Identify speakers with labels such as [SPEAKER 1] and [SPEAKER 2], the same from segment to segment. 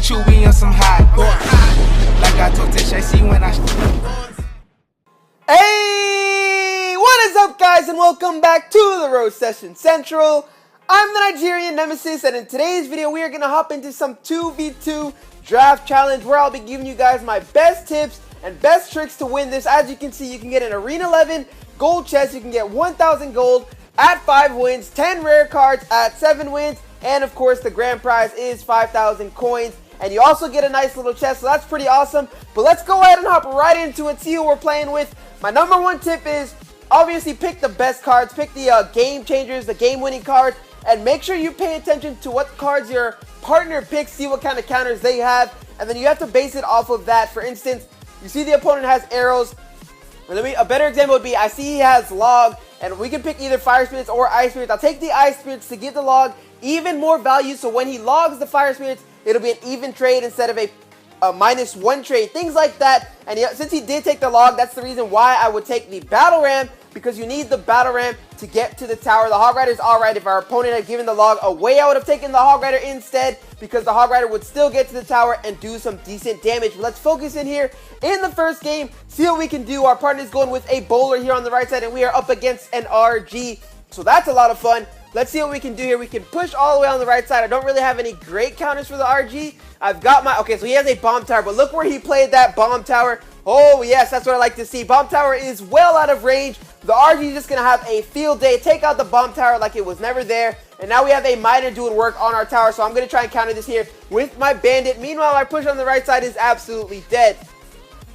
[SPEAKER 1] chewy on some hot. Like I told Tish, I see when I.
[SPEAKER 2] Hey, what is up, guys, and welcome back to the Roast Session Central. I'm the Nigerian Nemesis, and in today's video, we are going to hop into some 2v2 draft challenge where I'll be giving you guys my best tips and best tricks to win this. As you can see, you can get an Arena 11 gold chest, you can get 1,000 gold at 5 wins, 10 rare cards at 7 wins, and of course, the grand prize is 5,000 coins. And you also get a nice little chest, so that's pretty awesome. But let's go ahead and hop right into it, see who we're playing with. My number one tip is obviously pick the best cards, pick the game changers, the game winning cards, and make sure you pay attention to what cards your partner picks, see what kind of counters they have, and then you have to base it off of that. For instance, you see the opponent has arrows. A better example would be, I see he has log, and we can pick either fire spirits or ice spirits. I'll take the ice spirits to give the log even more value, so when he logs the fire spirits, it'll be an even trade instead of a -1 trade, things like that. And since he did take the log, that's the reason why I would take the battle ram, because you need the battle ram to get to the tower. The hog rider is alright. If our opponent had given the log away, I would have taken the hog rider instead, because the hog rider would still get to the tower and do some decent damage. But let's focus in here in the first game, see what we can do. Our partner is going with a bowler here on the right side, and we are up against an RG, so that's a lot of fun. Let's see what we can do here. We can push all the way on the right side. I don't really have any great counters for the RG. I've got my... Okay, so he has a bomb tower, but look where he played that bomb tower. Oh, yes, that's what I like to see. Bomb tower is well out of range. The RG is just going to have a field day. Take out the bomb tower like it was never there. And now we have a miner doing work on our tower, so I'm going to try and counter this here with my bandit. Meanwhile, our push on the right side is absolutely dead.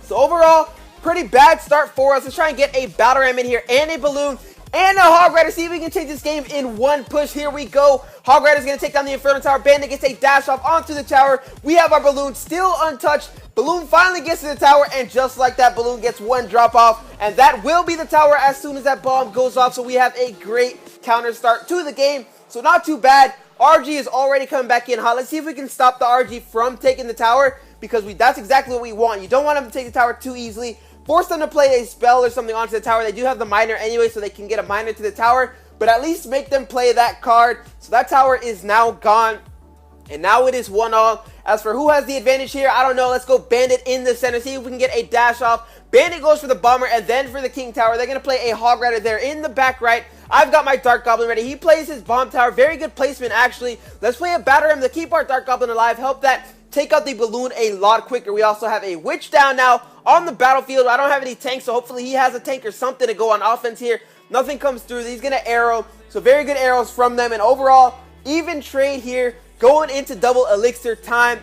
[SPEAKER 2] So overall, pretty bad start for us. Let's try and get a battle ram in here and a balloon and a hog rider. See if we can change this game in one push. Here we go. Hog rider is going to take down the Inferno Tower. Bandit gets a dash off onto the tower. We have our balloon still untouched. Balloon finally gets to the tower, and just like that, balloon gets one drop off, and that will be the tower as soon as that bomb goes off. So we have a great counter start to the game. So not too bad. RG is already coming back in hot. Let's see if we can stop the RG from taking the tower, because that's exactly what we want. You don't want him to take the tower too easily. Force them to play a spell or something onto the tower. They do have the miner anyway, so they can get a miner to the tower, but at least make them play that card. So that tower is now gone, and now it is 1-all. As for who has the advantage here, I don't know. Let's go Bandit in the center, see if we can get a dash off. Bandit goes for the bomber and then for the king tower. They're going to play a hog rider there in the back right. I've got my dark goblin ready. He plays his bomb tower. Very good placement, actually. Let's play a battle ram to keep our dark goblin alive. Help that take out the balloon a lot quicker. We also have a witch down now on the battlefield. I don't have any tanks, so hopefully he has a tank or something to go on offense here. Nothing comes through. He's going to arrow, so very good arrows from them. And overall, even trade here going into double elixir time.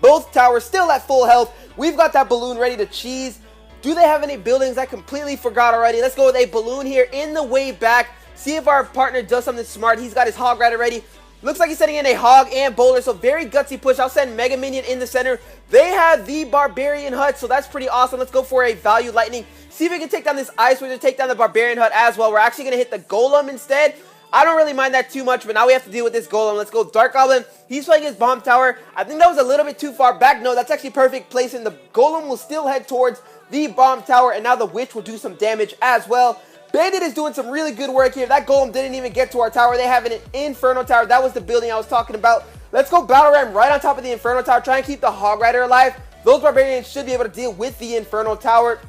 [SPEAKER 2] Both towers still at full health. We've got that balloon ready to cheese. Do they have any buildings? I completely forgot already. Let's go with a balloon here in the way back. See if our partner does something smart. He's got his hog rider ready. Looks like he's sending in a hog and bowler, so very gutsy push. I'll send Mega Minion in the center. They have the Barbarian Hut, so that's pretty awesome. Let's go for a Value Lightning. See if we can take down this Ice Wizard, take down the Barbarian Hut as well. We're actually going to hit the Golem instead. I don't really mind that too much, but now we have to deal with this Golem. Let's go Dark Goblin. He's playing his Bomb Tower. I think that was a little bit too far back. No, that's actually perfect placement. The Golem will still head towards the Bomb Tower, and now the Witch will do some damage as well. Bandit is doing some really good work here. That Golem didn't even get to our tower. They have an Inferno Tower. That was the building I was talking about. Let's go Battle Ram right on top of the Inferno Tower. Try and keep the Hog Rider alive. Those Barbarians should be able to deal with the Inferno Tower.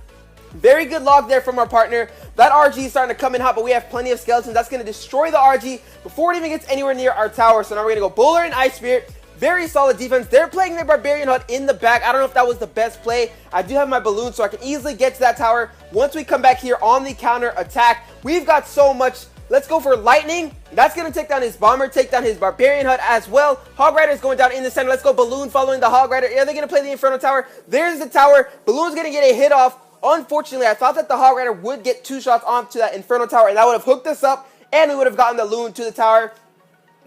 [SPEAKER 2] Very good log there from our partner. That RG is starting to come in hot, but we have plenty of skeletons. That's going to destroy the RG before it even gets anywhere near our tower. So now we're going to go Bowler and Ice Spirit. Very solid defense. They're playing their Barbarian Hut in the back. I don't know if that was the best play. I do have my balloon, so I can easily get to that tower once we come back here on the counter attack. We've got so much. Let's go for Lightning. That's going to take down his Bomber, take down his Barbarian Hut as well. Hog Rider is going down in the center. Let's go Balloon following the Hog Rider. Are they going to play the Inferno Tower? There's the tower. Balloon's going to get a hit off. Unfortunately, I thought that the Hog Rider would get 2 shots onto that Inferno Tower, and that would have hooked us up, and we would have gotten the Loon to the tower.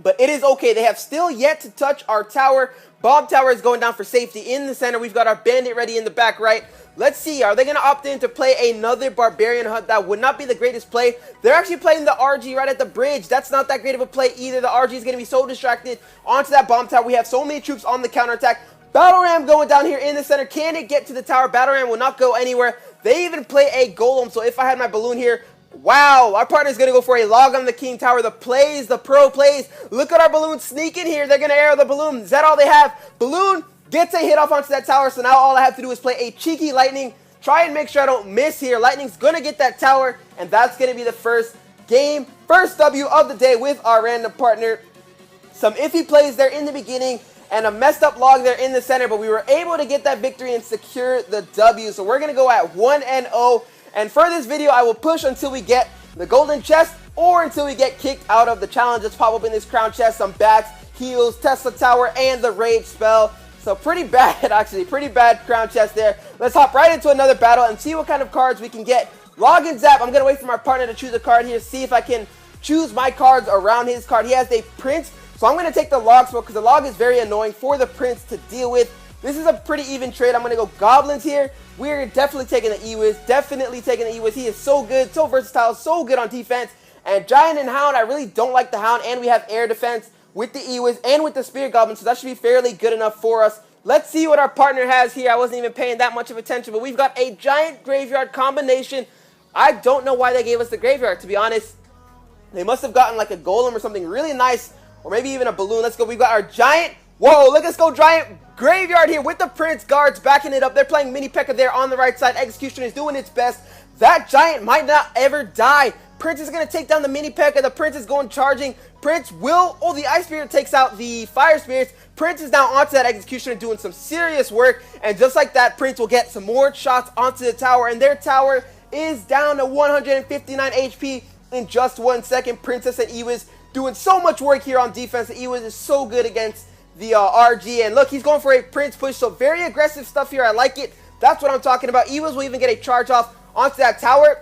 [SPEAKER 2] But it is okay. They have still yet to touch our tower. Bomb Tower is going down for safety in the center. We've got our Bandit ready in the back right. Let's see. Are they going to opt in to play another Barbarian Hut? That would not be the greatest play. They're actually playing the RG right at the bridge. That's not that great of a play either. The RG is going to be so distracted onto that Bomb Tower. We have so many troops on the counterattack. Battle Ram going down here in the center. Can it get to the tower? Battle Ram will not go anywhere. They even play a Golem. So if I had my balloon here, Wow, our partner's going to go for a log on the king tower. The plays, the pro plays. Look at our balloon sneaking here. They're going to arrow the balloon. Is that all they have? Balloon gets a hit off onto that tower, so now all I have to do is play a cheeky lightning. Try and make sure I don't miss here. Lightning's going to get that tower, and that's going to be the first game. First W of the day with our random partner. Some iffy plays there in the beginning, and a messed up log there in the center, but we were able to get that victory and secure the W. So we're going to go at 1-0. And for this video, I will push until we get the golden chest or until we get kicked out of the challenge. Let's pop open this crown chest, some bats, heals, Tesla tower, and the rage spell. So pretty bad, actually. Pretty bad crown chest there. Let's hop right into another battle and see what kind of cards we can get. Log and zap. I'm going to wait for my partner to choose a card here. See if I can choose my cards around his card. He has a prince. So I'm going to take the log spell because the log is very annoying for the prince to deal with. This is a pretty even trade. I'm going to go goblins here. We're definitely taking the Ewiz. Definitely taking the Ewiz. He is so good, so versatile, so good on defense. And Giant and Hound, I really don't like the Hound. And we have air defense with the Ewiz and with the Spirit Goblin. So that should be fairly good enough for us. Let's see what our partner has here. I wasn't even paying that much of attention. But we've got a Giant Graveyard combination. I don't know why they gave us the Graveyard, to be honest. They must have gotten like a Golem or something really nice. Or maybe even a Balloon. Let's go. We've got our Giant. Whoa, let's go Giant Graveyard here with the Prince guards backing it up. They're playing Mini P.E.K.K.A there on the right side. Execution is doing its best. That Giant might not ever die. Prince is going to take down the Mini P.E.K.K.A. The Prince is going charging. Prince will... Oh, the Ice Spirit takes out the Fire Spirits. Prince is now onto that Executioner doing some serious work. And just like that, Prince will get some more shots onto the tower. And their tower is down to 159 HP in just 1 second. Princess and Ewiz doing so much work here on defense. The Ewiz is so good against the RG. And look, he's going for a Prince push. So very aggressive stuff here. I like it. That's what I'm talking about. Ewiz will even get a charge off onto that tower.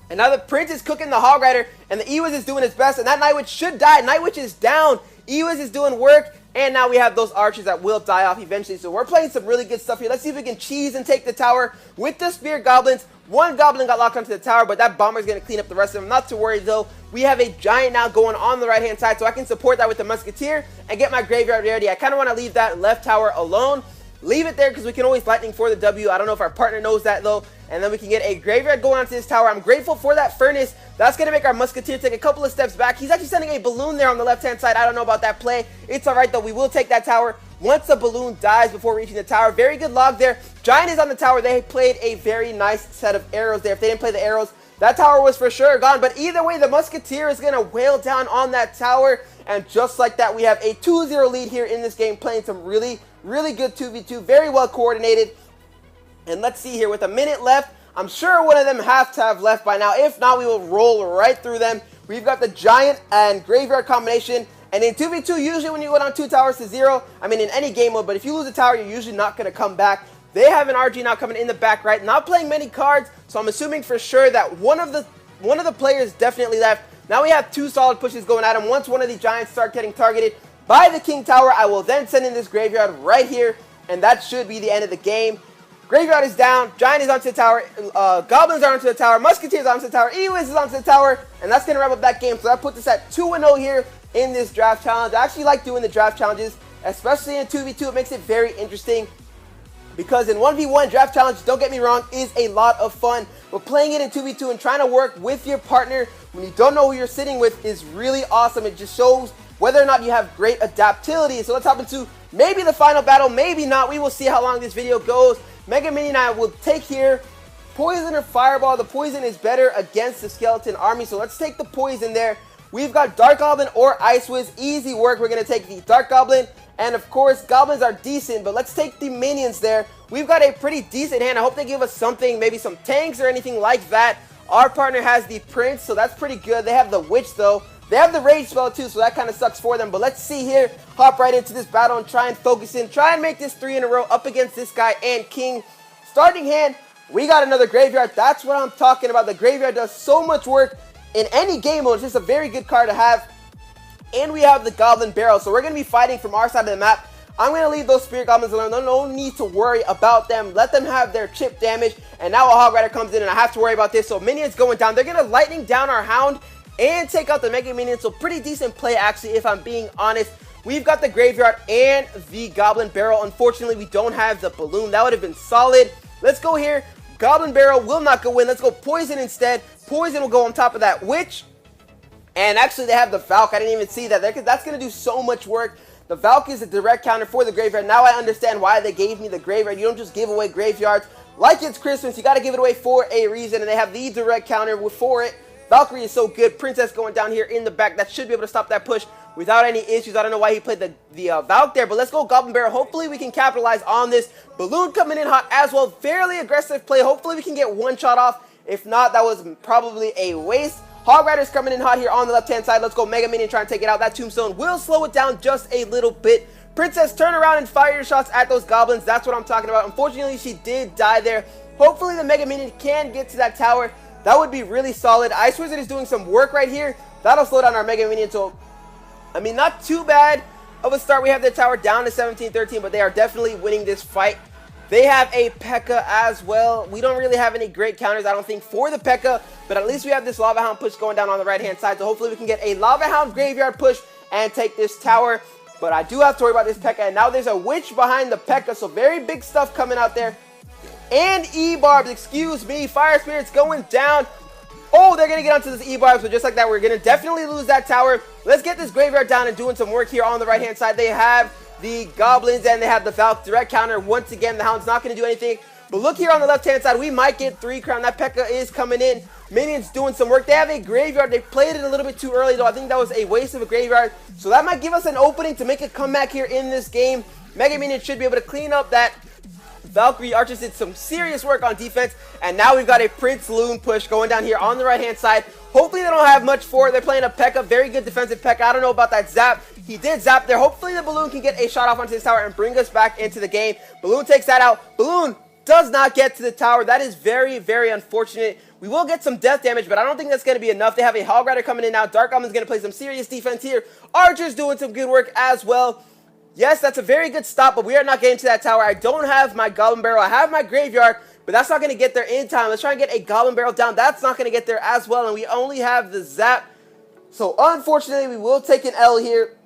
[SPEAKER 2] And now the Prince is cooking the Hog Rider. And the Ewiz is doing his best. And that Night Witch should die. Night Witch is down. Ewiz is doing work. And now we have those archers that will die off eventually. So we're playing some really good stuff here. Let's see if we can cheese and take the tower with the Spirit Goblins. One Goblin got locked onto the tower, but that Bomber is going to clean up the rest of them. Not to worry, though. We have a Giant now going on the right-hand side, so I can support that with the Musketeer and get my Graveyard ready. I kind of want to leave that left tower alone. Leave it there because we can always Lightning for the W. I don't know if our partner knows that, though. And then we can get a Graveyard going onto this tower. I'm grateful for that Furnace. That's going to make our Musketeer take a couple of steps back. He's actually sending a Balloon there on the left-hand side. I don't know about that play. It's all right, though. We will take that tower once the Balloon dies before reaching the tower. Very good log there. Giant is on the tower. They played a very nice set of arrows there. If they didn't play the arrows, that tower was for sure gone. But either way, the Musketeer is going to wail down on that tower. And just like that, we have a 2-0 lead here in this game, playing some really good 2v2. Very well coordinated. And let's see here, with a minute left, I'm sure one of them have to have left by now. If not, we will roll right through them. We've got the Giant and Graveyard combination. And in 2v2, usually when you go down 2 towers to 0, I mean in any game mode, but if you lose a tower, you're usually not going to come back. They have an RG now coming in the back right, not playing many cards, so I'm assuming for sure that one of the players definitely left. Now we have 2 solid pushes going at him. Once one of the Giants start getting targeted by the King Tower, I will then send in this Graveyard right here, and that should be the end of the game. Graveyard is down, Giant is onto the tower, Goblins are onto the tower, Musketeers are onto the tower, Ewiz is onto the tower, and that's going to wrap up that game. So that puts us at 2-0 here in this draft challenge. I actually like doing the draft challenges, especially in 2v2. It makes it very interesting because in 1v1 draft challenge, don't get me wrong, is a lot of fun. But playing it in 2v2 and trying to work with your partner when you don't know who you're sitting with is really awesome. It just shows whether or not you have great adaptability. So let's hop into maybe the final battle, maybe not. We will see how long this video goes. Mega Mini and I will take here Poison or Fireball. The Poison is better against the Skeleton Army, so let's take the Poison there. We've got Dark Goblin or Ice Wiz. Easy work. We're going to take the Dark Goblin. And of course, Goblins are decent, but let's take the Minions there. We've got a pretty decent hand. I hope they give us something, maybe some tanks or anything like that. Our partner has the Prince, so that's pretty good. They have the Witch, though. They have the Rage spell, too, so that kind of sucks for them. But let's see here. Hop right into this battle and try and focus in. Try and make this 3 in a row up against this guy and King. Starting hand, we got another Graveyard. That's what I'm talking about. The Graveyard does so much work in any game mode. It's just a very good card to have. And we have the Goblin Barrel. So we're going to be fighting from our side of the map. I'm going to leave those Spirit Goblins alone. No need to worry about them. Let them have their chip damage. And now a Hog Rider comes in and I have to worry about this. So Minions going down. They're going to Lightning down our Hound and take out the Mega Minions. So pretty decent play, actually, if I'm being honest. We've got the Graveyard and the Goblin Barrel. Unfortunately, we don't have the Balloon. That would have been solid. Let's go here. Goblin Barrel will not go in. Let's go Poison instead. Poison will go on top of that Witch. And actually, they have the Valk. I didn't even see that there because that's going to do so much work. The Valk is a direct counter for the Graveyard. Now I understand why they gave me the Graveyard. You don't just give away Graveyards like it's Christmas. You got to give it away for a reason. And they have the direct counter for it. Valkyrie is so good. Princess going down here in the back. That should be able to stop that push without any issues. I don't know why he played the Valk there. But let's go Goblin Barrel. Hopefully we can capitalize on this. Balloon coming in hot as well. Fairly aggressive play. Hopefully we can get one shot off. If not, that was probably a waste. Hog Rider's coming in hot here on the left-hand side. Let's go Mega Minion try and take it out. That Tombstone will slow it down just a little bit. Princess, turn around and fire your shots at those goblins. That's what I'm talking about. Unfortunately, she did die there. Hopefully, the Mega Minion can get to that tower. That would be really solid. Ice Wizard is doing some work right here. That'll slow down our Mega Minion. So, I mean, not too bad of a start. We have the tower down to 17-13, but they are definitely winning this fight. They have a P.E.K.K.A. as well. We don't really have any great counters, I don't think, for the P.E.K.K.A., but at least we have this Lava Hound push going down on the right-hand side, so hopefully we can get a Lava Hound Graveyard push and take this tower. But I do have to worry about this P.E.K.K.A., and now there's a Witch behind the P.E.K.K.A., so very big stuff coming out there. And E-Barbs, excuse me, Fire Spirit's going down. Oh, they're going to get onto this E-Barbs, but just like that, we're going to definitely lose that tower. Let's get this Graveyard down and doing some work here on the right-hand side. They have the Goblins and they have the Valk direct counter. Once again, the Hound's not going to do anything. But look here on the left-hand side, we might get 3 crown. That P.E.K.K.A. is coming in. Minions doing some work. They have a Graveyard. They played it a little bit too early, though. I think that was a waste of a Graveyard. So that might give us an opening to make a comeback here in this game. Mega Minion should be able to clean up that. Valkyrie Archers did some serious work on defense. And now we've got a Prince Loon push going down here on the right-hand side. Hopefully they don't have much for it. They're playing a P.E.K.K.A. Very good defensive P.E.K.K.A. I don't know about that zap. He did zap there. Hopefully the Balloon can get a shot off onto this tower and bring us back into the game. Balloon takes that out. Balloon does not get to the tower. That is very, very unfortunate. We will get some death damage, but I don't think that's going to be enough. They have a Hog Rider coming in now. Dark Goblin's going to play some serious defense here. Archer's doing some good work as well. Yes, that's a very good stop, but we are not getting to that tower. I don't have my Goblin Barrel. I have my Graveyard, but that's not going to get there in time. Let's try and get a Goblin Barrel down. That's not going to get there as well, and we only have the zap. So, unfortunately, we will take an L here.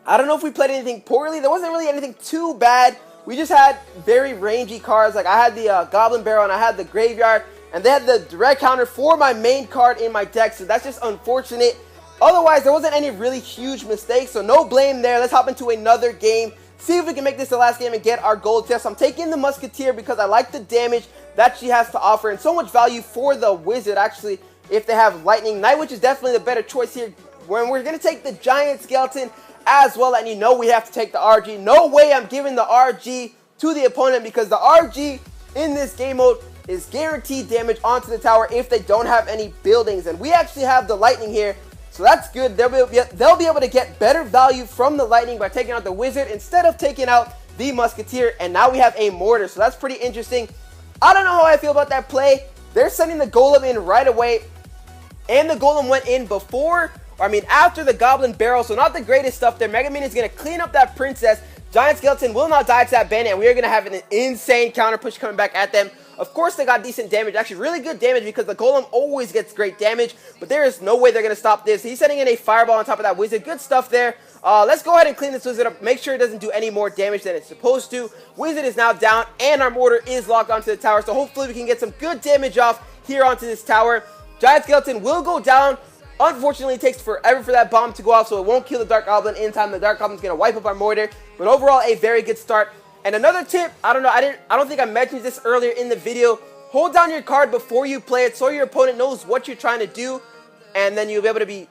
[SPEAKER 2] I don't know if we played anything poorly. There wasn't really anything too bad. We just had very rangy cards. Like, I had the Goblin Barrel, and I had the Graveyard, and they had the direct counter for my main card in my deck, so that's just unfortunate. Otherwise, there wasn't any really huge mistakes, so no blame there. Let's hop into another game, see if we can make this the last game and get our gold test. I'm taking the Musketeer because I like the damage that she has to offer, and so much value for the Wizard, actually, if they have Lightning. Night Witch is definitely the better choice here, when we're going to take the Giant Skeleton as well, and you know we have to take the RG. No way I'm giving the RG to the opponent, because the RG in this game mode is guaranteed damage onto the tower if they don't have any buildings, and we actually have the Lightning here. So that's good. They'll be able to get better value from the Lightning by taking out the Wizard instead of taking out the Musketeer. And now we have a Mortar. So that's pretty interesting. I don't know how I feel about that play. They're sending the Golem in right away. And the Golem went in after the Goblin Barrel. So not the greatest stuff there. Mega Minion is going to clean up that Princess. Giant Skeleton will not die to that Bandit. And we are going to have an insane counter push coming back at them. Of course, they got decent damage. Actually, really good damage, because the Golem always gets great damage. But there is no way they're going to stop this. He's sending in a Fireball on top of that Wizard. Good stuff there. Let's go ahead and clean this Wizard up. Make sure it doesn't do any more damage than it's supposed to. Wizard is now down, and our Mortar is locked onto the tower. So hopefully we can get some good damage off here onto this tower. Giant Skeleton will go down. Unfortunately, it takes forever for that bomb to go off, so it won't kill the Dark Goblin in time. The Dark Goblin's going to wipe up our Mortar. But overall, a very good start. And another tip, I don't think I mentioned this earlier in the video. Hold down your card before you play it so your opponent knows what you're trying to do, and then you'll be able to be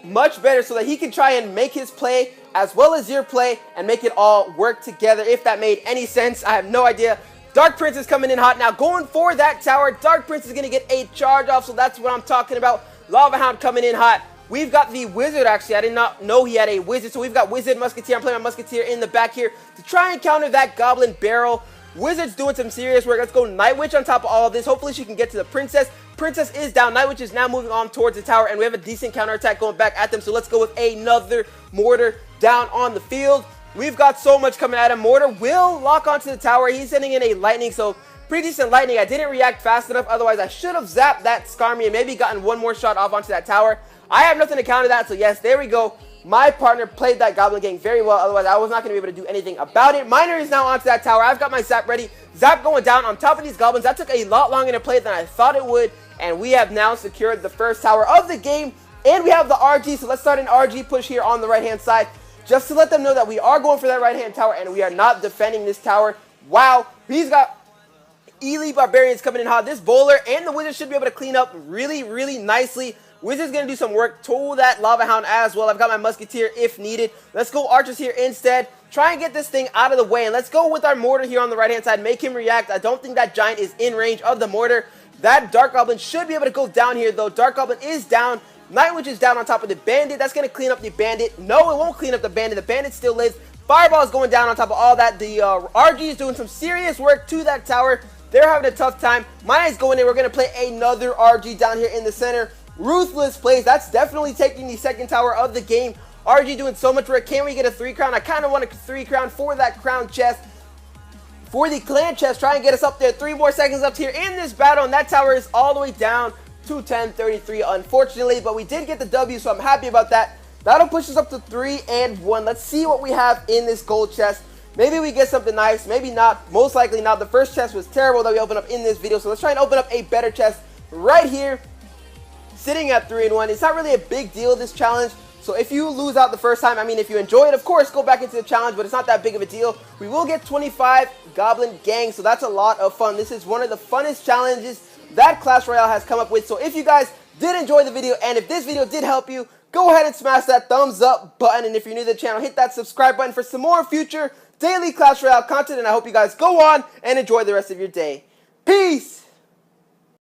[SPEAKER 2] much better so that he can try and make his play as well as your play and make it all work together, if that made any sense. I have no idea. Dark Prince is coming in hot now, going for that tower. Dark Prince is going to get a charge off, so that's what I'm talking about. Lava Hound coming in hot. We've got the Wizard, actually. I did not know he had a Wizard, so we've got Wizard, Musketeer. I'm playing my Musketeer in the back here to try and counter that Goblin Barrel. Wizard's doing some serious work. Let's go Night Witch on top of all of this. Hopefully she can get to the Princess. Princess is down. Night Witch is now moving on towards the tower, and we have a decent counterattack going back at them. So let's go with another Mortar down on the field. We've got so much coming at him. Mortar will lock onto the tower. He's sending in a Lightning, so pretty decent Lightning. I didn't react fast enough. Otherwise, I should have zapped that Skarmy and maybe gotten one more shot off onto that tower. I have nothing to counter that, so yes, there we go. My partner played that Goblin Gang very well, otherwise I was not going to be able to do anything about it. Miner is now onto that tower. I've got my Zap ready. Zap going down on top of these Goblins. That took a lot longer to play than I thought it would, and we have now secured the first tower of the game, and we have the RG, so let's start an RG push here on the right-hand side, just to let them know that we are going for that right-hand tower, and we are not defending this tower. Wow, he's got Elite Barbarians coming in hot. This Bowler and the Wizard should be able to clean up really, really nicely. Wizard's going to do some work to that Lava Hound as well. I've got my Musketeer if needed. Let's go Archers here instead. Try and get this thing out of the way. And let's go with our Mortar here on the right-hand side. Make him react. I don't think that Giant is in range of the Mortar. That Dark Goblin should be able to go down here, though. Dark Goblin is down. Night Witch is down on top of the Bandit. That's going to clean up the Bandit. No, it won't clean up the Bandit. The Bandit still lives. Fireball is going down on top of all that. The RG is doing some serious work to that tower. They're having a tough time. Mine's going in. We're going to play another RG down here in the center. Ruthless plays. That's definitely taking the second tower of the game. RG doing so much work. Can we get a 3 crown? I kind of want a 3 crown for that crown chest. For the clan chest, try and get us up there. 3 more seconds left here in this battle, and that tower is all the way down to 1033, unfortunately. But we did get the W, so I'm happy about that. That'll push us up to 3 and 1. Let's see what we have in this gold chest. Maybe we get something nice, maybe not. Most likely not. The first chest was terrible that we opened up in this video, so let's try and open up a better chest right here. Sitting at 3 and 1. It's not really a big deal, this challenge. So if you lose out the first time, I mean, if you enjoy it, of course, go back into the challenge, but it's not that big of a deal. We will get 25 Goblin Gang, so that's a lot of fun. This is one of the funnest challenges that Clash Royale has come up with. So if you guys did enjoy the video, and if this video did help you, go ahead and smash that thumbs up button. And if you're new to the channel, hit that subscribe button for some more future daily Clash Royale content. And I hope you guys go on and enjoy the rest of your day. Peace!